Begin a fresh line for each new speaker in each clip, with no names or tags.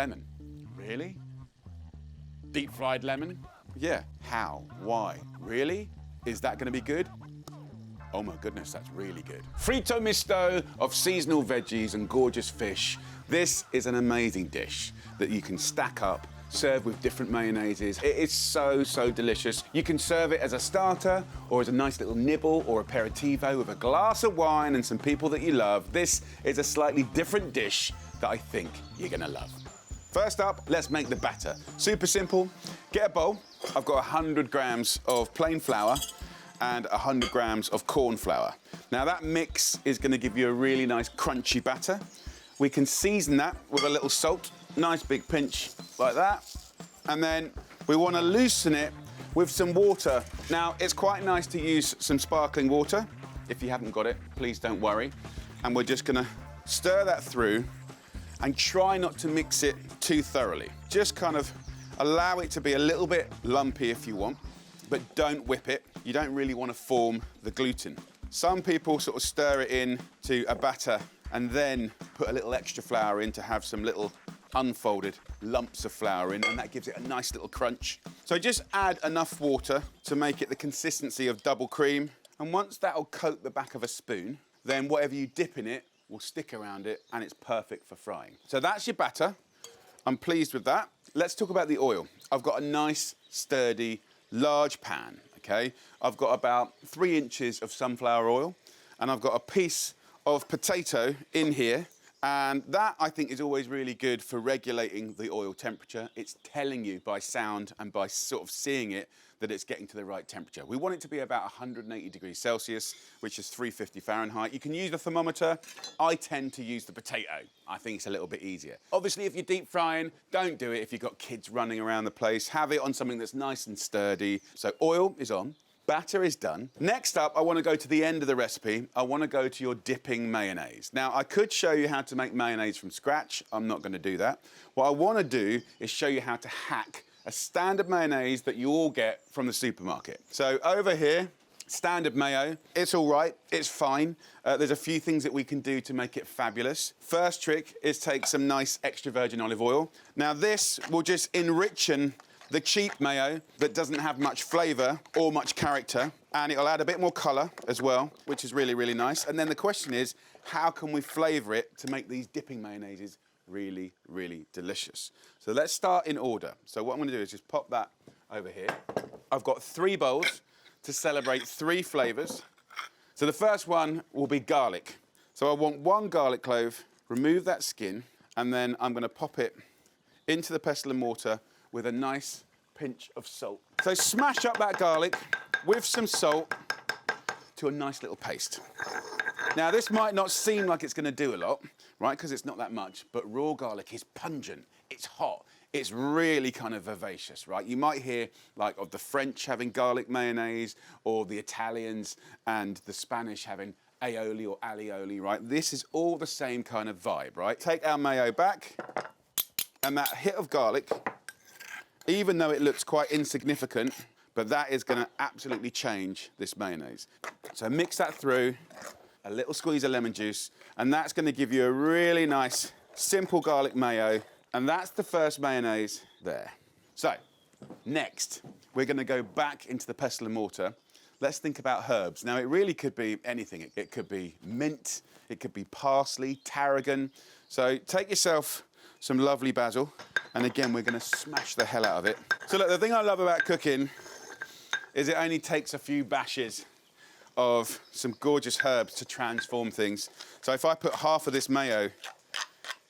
lemon. Really? Deep fried lemon? Yeah. How? Why? Really? Is that gonna be good? Oh my goodness, that's really good. Fritto misto of seasonal veggies and gorgeous fish. This is an amazing dish that you can stack up, serve with different mayonnaises. It is so, so delicious. You can serve it as a starter or as a nice little nibble or aperitivo with a glass of wine and some people that you love. This is a slightly different dish that I think you're gonna love. First up, let's make the batter. Super simple. Get a bowl. I've got 100 grams of plain flour and 100 grams of corn flour. Now that mix is gonna give you a really nice crunchy batter. We can season that with a little salt, nice big pinch like that. And then we wanna loosen it with some water. Now it's quite nice to use some sparkling water. If you haven't got it, please don't worry. And we're just gonna stir that through and try not to mix it too thoroughly. Just kind of allow it to be a little bit lumpy if you want, but don't whip it. You don't really want to form the gluten. Some people sort of stir it in to a batter and then put a little extra flour in to have some little unfolded lumps of flour in, and that gives it a nice little crunch. So just add enough water to make it the consistency of double cream. And once that'll coat the back of a spoon, then whatever you dip in it will stick around it and it's perfect for frying. So that's your batter. I'm pleased with that. Let's talk about the oil. I've got a nice, sturdy, large pan, okay? I've got about 3 inches of sunflower oil and I've got a piece of potato in here, and that I think is always really good for regulating the oil temperature. It's telling you by sound and by sort of seeing it that it's getting to the right temperature. We want it to be about 180 degrees Celsius, which is 350 Fahrenheit. You can use the thermometer. I tend to use the potato. I think it's a little bit easier. Obviously, if you're deep frying, don't do it if you've got kids running around the place. Have it on something that's nice and sturdy. So oil is on. Batter is done. Next up, I want to go to the end of the recipe. I want to go to your dipping mayonnaise. Now, I could show you how to make mayonnaise from scratch. I'm not going to do that. What I want to do is show you how to hack a standard mayonnaise that you all get from the supermarket. So over here, standard mayo. It's all right. It's fine. There's a few things that we can do to make it fabulous. First trick is take some nice extra virgin olive oil. Now, this will just enrichen the cheap mayo that doesn't have much flavour or much character, and it'll add a bit more colour as well, which is really, really nice. And then the question is, how can we flavour it to make these dipping mayonnaises really, really delicious? So let's start in order. So what I'm gonna do is just pop that over here. I've got 3 bowls to celebrate 3 flavours. So the first one will be garlic. So I want 1 garlic clove, remove that skin, and then I'm gonna pop it into the pestle and mortar with a nice pinch of salt. So smash up that garlic with some salt to a nice little paste. Now this might not seem like it's gonna do a lot, right? Because it's not that much, but raw garlic is pungent, it's hot, it's really kind of vivacious, right? You might hear like of the French having garlic mayonnaise, or the Italians and the Spanish having aioli or alioli, right? This is all the same kind of vibe, right? Take our mayo back, and that hit of garlic, even though it looks quite insignificant, but that is gonna absolutely change this mayonnaise. So mix that through, a little squeeze of lemon juice, and that's gonna give you a really nice, simple garlic mayo, and that's the first mayonnaise there. So, next, we're gonna go back into the pestle and mortar. Let's think about herbs. Now, it really could be anything. It could be mint, it could be parsley, tarragon. So take yourself some lovely basil, and again, we're gonna smash the hell out of it. So look, the thing I love about cooking is it only takes a few bashes of some gorgeous herbs to transform things. So if I put half of this mayo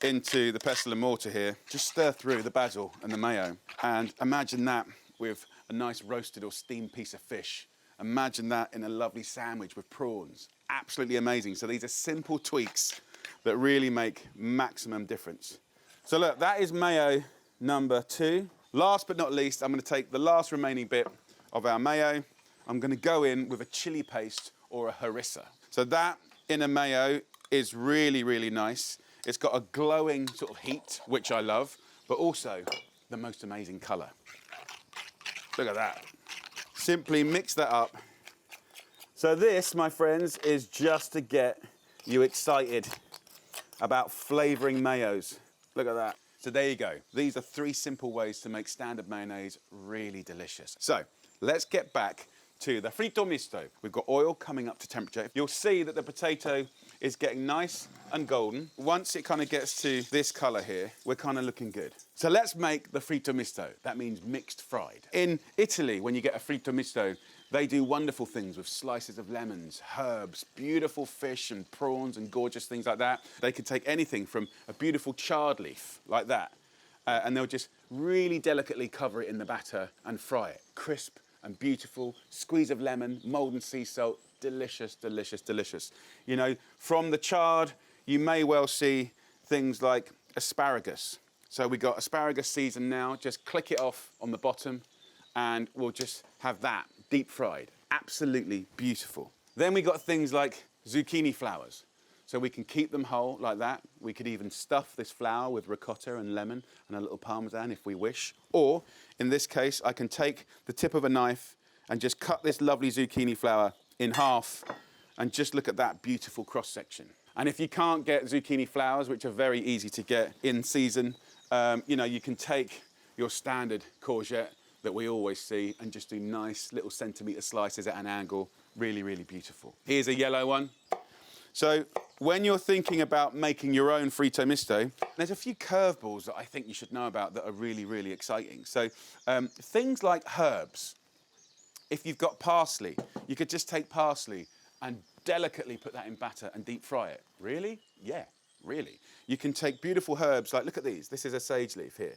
into the pestle and mortar here, just stir through the basil and the mayo, and imagine that with a nice roasted or steamed piece of fish. Imagine that in a lovely sandwich with prawns. Absolutely amazing. So these are simple tweaks that really make maximum difference. So look, that is mayo number 2. Last but not least, I'm gonna take the last remaining bit of our mayo. I'm gonna go in with a chili paste or a harissa. So that in a mayo is really, really nice. It's got a glowing sort of heat, which I love, but also the most amazing color. Look at that. Simply mix that up. So this, my friends, is just to get you excited about flavoring mayos. Look at that. So there you go. These are 3 simple ways to make standard mayonnaise really delicious. So let's get back to the Fritto Misto. We've got oil coming up to temperature. You'll see that the potato is getting nice and golden. Once it kind of gets to this color here, we're kind of looking good. So let's make the Fritto Misto. That means mixed fried. In Italy, when you get a Fritto Misto, they do wonderful things with slices of lemons, herbs, beautiful fish and prawns and gorgeous things like that. They could take anything from a beautiful chard leaf like that, and they'll just really delicately cover it in the batter and fry it. Crisp and beautiful, squeeze of lemon, molten sea salt, delicious, delicious, delicious. You know, from the chard, you may well see things like asparagus. So we got asparagus season now, just click it off on the bottom and we'll just have that deep fried. Absolutely beautiful. Then we got things like zucchini flowers. So we can keep them whole like that. We could even stuff this flower with ricotta and lemon and a little parmesan if we wish. Or in this case, I can take the tip of a knife and just cut this lovely zucchini flower in half and just look at that beautiful cross section. And if you can't get zucchini flowers, which are very easy to get in season, you know, you can take your standard courgette that we always see and just do nice little centimetre slices at an angle. Really, really beautiful. Here's a yellow one. So when you're thinking about making your own Fritto Misto, there's a few curveballs that I think you should know about that are really, really exciting. So things like herbs. If you've got parsley, you could just take parsley and delicately put that in batter and deep fry it. Really? Yeah, really. You can take beautiful herbs, like look at these. This is a sage leaf here.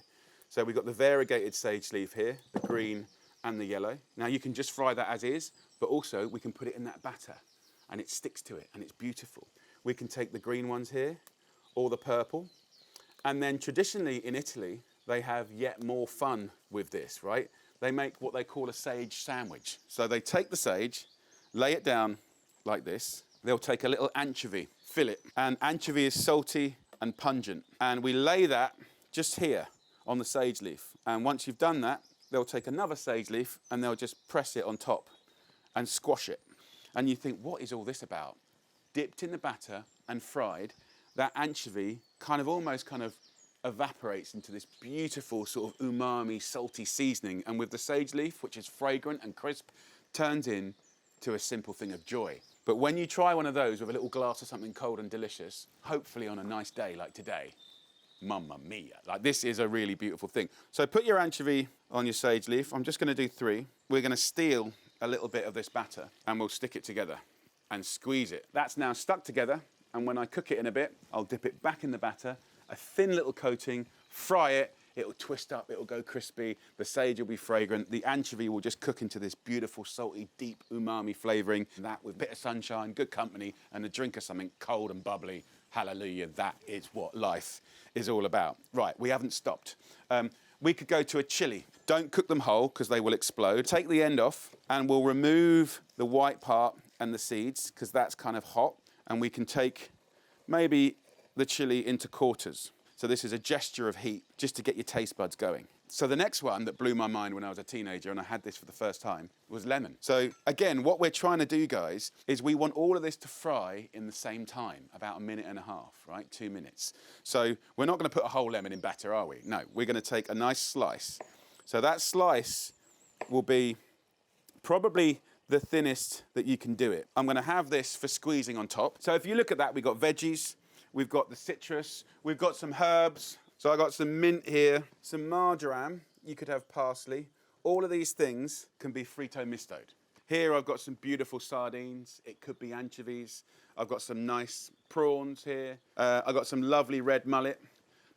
So we've got the variegated sage leaf here, the green and the yellow. Now you can just fry that as is, but also we can put it in that batter and it sticks to it and it's beautiful. We can take the green ones here or the purple. And then traditionally in Italy, they have yet more fun with this, right? They make what they call a sage sandwich. So they take the sage, lay it down like this. They'll take a little anchovy fillet, and anchovy is salty and pungent. And we lay that just here on the sage leaf. And once you've done that, they'll take another sage leaf and they'll just press it on top and squash it. And you think, what is all this about? Dipped in the batter and fried, that anchovy almost evaporates into this beautiful sort of umami, salty seasoning. And with the sage leaf, which is fragrant and crisp, turns into a simple thing of joy. But when you try one of those with a little glass of something cold and delicious, hopefully on a nice day like today, mamma mia. Like, this is a really beautiful thing. So put your anchovy on your sage leaf. I'm just going to do 3. We're going to steal a little bit of this batter and we'll stick it together and squeeze it. That's now stuck together, and when I cook it in a bit, I'll dip it back in the batter, a thin little coating, fry it, it'll twist up, it'll go crispy, the sage will be fragrant, the anchovy will just cook into this beautiful, salty, deep umami flavouring. That with a bit of sunshine, good company, and a drink of something cold and bubbly. Hallelujah, that is what life is all about. Right, we haven't stopped. We could go to a chili. Don't cook them whole because they will explode. Take the end off and we'll remove the white part and the seeds because that's kind of hot. And we can take maybe the chili into quarters. So this is a gesture of heat just to get your taste buds going. So the next one that blew my mind when I was a teenager and I had this for the first time was lemon. So again, what we're trying to do, guys, is we want all of this to fry in the same time, about 1.5 minutes, right? 2 minutes. So we're not going to put a whole lemon in batter, are we? No, we're going to take a nice slice. So that slice will be probably the thinnest that you can do it. I'm going to have this for squeezing on top. So if you look at that, we've got veggies, we've got the citrus, we've got some herbs. So I got some mint here, some marjoram, you could have parsley. All of these things can be Fritto Misto'd. Here I've got some beautiful sardines, it could be anchovies. I've got some nice prawns here. I've got some lovely red mullet.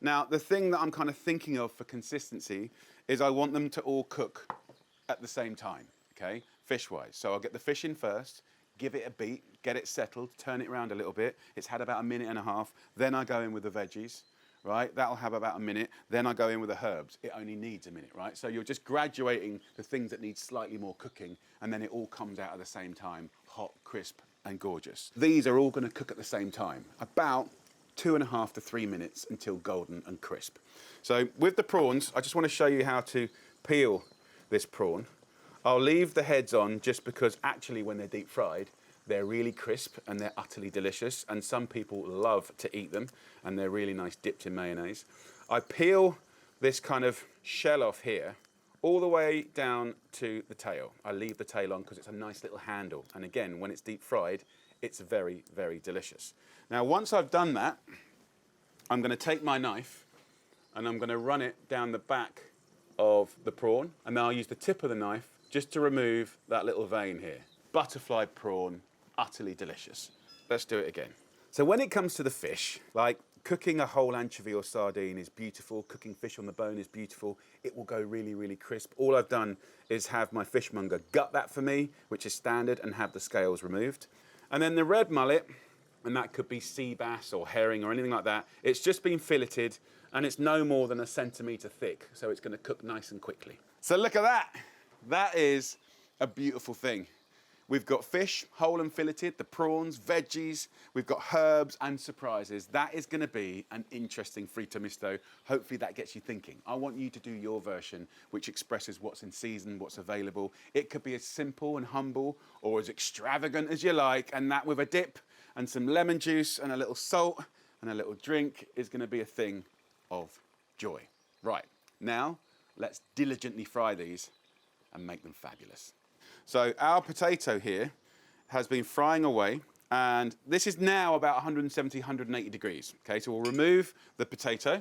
Now the thing that I'm kind of thinking of for consistency is I want them to all cook at the same time, okay, fish-wise. So I'll get the fish in first, give it a beat, get it settled, turn it around a little bit. It's had about 1.5 minutes. Then I go in with the veggies. Right, that'll have about 1 minute. Then I go in with the herbs. It only needs 1 minute, right? So you're just graduating the things that need slightly more cooking, and then it all comes out at the same time, hot, crisp, and gorgeous. These are all going to cook at the same time, about 2.5 to 3 minutes until golden and crisp. So with the prawns, I just want to show you how to peel this prawn. I'll leave the heads on just because actually when they're deep fried, they're really crisp and they're utterly delicious, and some people love to eat them, and they're really nice dipped in mayonnaise. I peel this kind of shell off here, all the way down to the tail. I leave the tail on because it's a nice little handle. And again, when it's deep fried, it's very, very delicious. Now, once I've done that, I'm going to take my knife and I'm going to run it down the back of the prawn. And then I'll use the tip of the knife just to remove that little vein here. Butterfly prawn, utterly delicious. Let's do it again. So when it comes to the fish, like cooking a whole anchovy or sardine is beautiful. Cooking fish on the bone is beautiful. It will go really, really crisp. All I've done is have my fishmonger gut that for me, which is standard, and have the scales removed. And then the red mullet, and that could be sea bass or herring or anything like that, it's just been filleted and it's no more than 1 centimetre thick, so it's going to cook nice and quickly. So look at that. That is a beautiful thing. We've got fish, whole and filleted, the prawns, veggies, we've got herbs and surprises. That is going to be an interesting Fritto Misto. Hopefully that gets you thinking. I want you to do your version, which expresses what's in season, what's available. It could be as simple and humble or as extravagant as you like, and that with a dip and some lemon juice and a little salt and a little drink is going to be a thing of joy. Right, now let's diligently fry these and make them fabulous. So our potato here has been frying away, and this is now about 170, 180 degrees. Okay, so we'll remove the potato.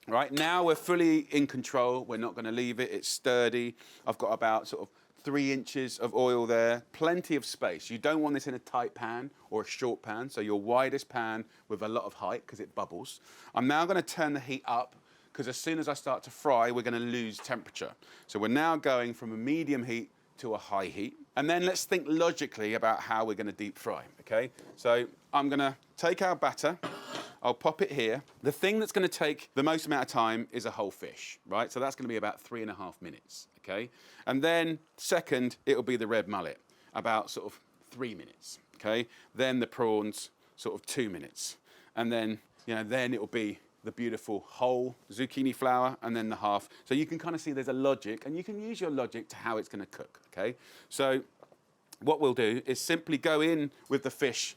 Right, now we're fully in control. We're not going to leave it. It's sturdy. I've got about sort of 3 inches of oil there, plenty of space. You don't want this in a tight pan or a short pan, so your widest pan with a lot of height because it bubbles. I'm now going to turn the heat up because as soon as I start to fry, we're going to lose temperature. So we're now going from a medium heat to a high heat. And then let's think logically about how we're going to deep fry, okay? So I'm going to take our batter, I'll pop it here. The thing that's going to take the most amount of time is a whole fish, right? So that's going to be about 3.5 minutes, okay? And then second, it'll be the red mullet, about sort of 3 minutes, okay? Then the prawns, sort of 2 minutes. And then, then it'll be the beautiful whole zucchini flower, and then the half. So you can kind of see there's a logic, and you can use your logic to how it's going to cook, okay? So what we'll do is simply go in with the fish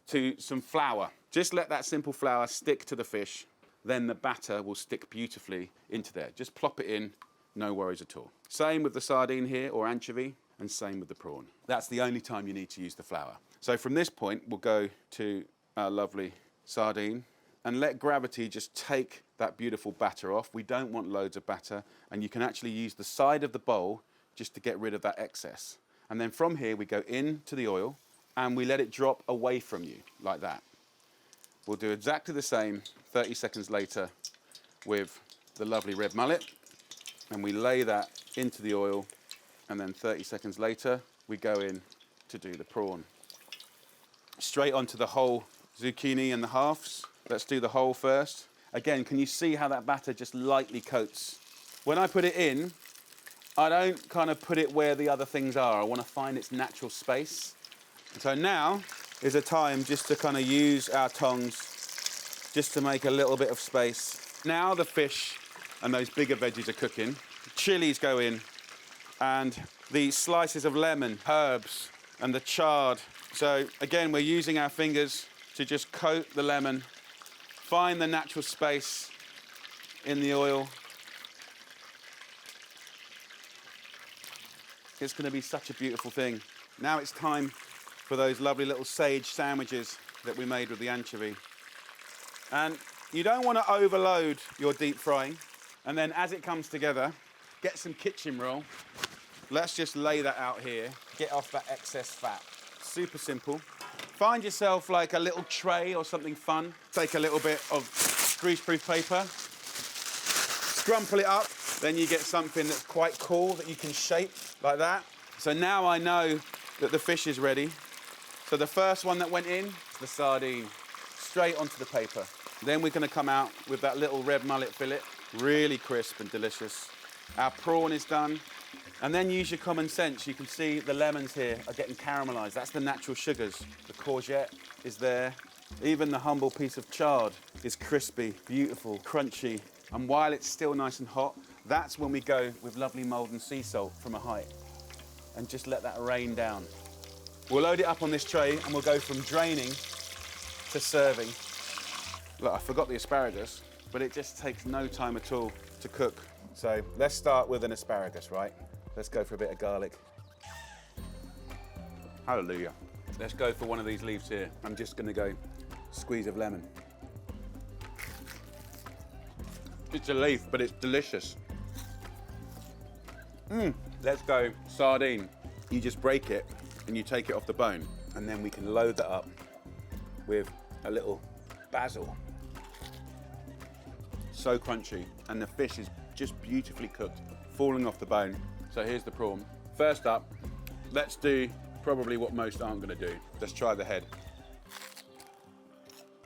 to some flour. Just let that simple flour stick to the fish, then the batter will stick beautifully into there. Just plop it in, no worries at all. Same with the sardine here, or anchovy, and same with the prawn. That's the only time you need to use the flour. So from this point, we'll go to our lovely sardine, and let gravity just take that beautiful batter off. We don't want loads of batter, and you can actually use the side of the bowl just to get rid of that excess. And then from here, we go into the oil, and we let it drop away from you, like that. We'll do exactly the same 30 seconds later with the lovely red mullet, and we lay that into the oil, and then 30 seconds later, we go in to do the prawn. Straight onto the whole zucchini and the halves. Let's do the whole first. Again, can you see how that batter just lightly coats? When I put it in, I don't kind of put it where the other things are. I want to find its natural space. And so now is a time just to kind of use our tongs just to make a little bit of space. Now the fish and those bigger veggies are cooking. Chilies go in, and the slices of lemon, herbs, and the chard. So again, we're using our fingers to just coat the lemon. Find the natural space in the oil. It's going to be such a beautiful thing. Now it's time for those lovely little sage sandwiches that we made with the anchovy. And you don't want to overload your deep frying. And then as it comes together, get some kitchen roll. Let's just lay that out here. Get off that excess fat. Super simple. Find yourself like a little tray or something fun. Take a little bit of greaseproof paper, scrumple it up, then you get something that's quite cool that you can shape like that. So now I know that the fish is ready. So the first one that went in, the sardine, straight onto the paper. Then we're going to come out with that little red mullet fillet, really crisp and delicious. Our prawn is done. And then use your common sense. You can see the lemons here are getting caramelized. That's the natural sugars. The courgette is there. Even the humble piece of chard is crispy, beautiful, crunchy. And while it's still nice and hot, that's when we go with lovely mulled and sea salt from a height. And just let that rain down. We'll load it up on this tray and we'll go from draining to serving. Look, I forgot the asparagus. but it just takes no time at all to cook. So let's start with an asparagus, right? Let's go for a bit of garlic. Hallelujah. Let's go for one of these leaves here. I'm just gonna go squeeze of lemon. It's a leaf, but it's delicious. Let's go sardine. You just break it and you take it off the bone, and then we can load that up with a little basil. So crunchy, and the fish is just beautifully cooked, falling off the bone. So here's the prawn. First up, let's do probably what most aren't gonna do. Let's try the head.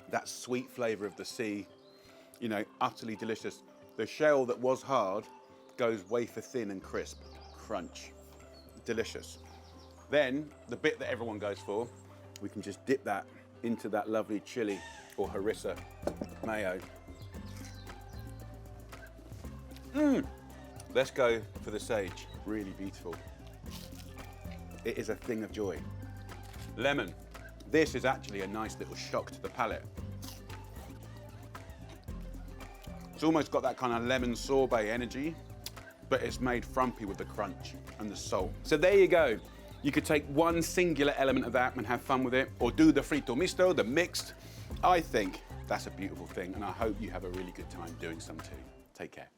That sweet flavor of the sea, you know, utterly delicious. The shell that was hard goes wafer thin and crisp. Crunch, delicious. Then, the bit that everyone goes for, we can just dip that into that lovely chili or Harissa mayo. Let's go for the sage, really beautiful. It is a thing of joy. Lemon. This is actually a nice little shock to the palate. It's almost got that kind of lemon sorbet energy, but it's made frumpy with the crunch and the salt. So there you go. You could take one singular element of that and have fun with it, or do the Fritto Misto, the mixed. I think that's a beautiful thing, and I hope you have a really good time doing some too. Take care.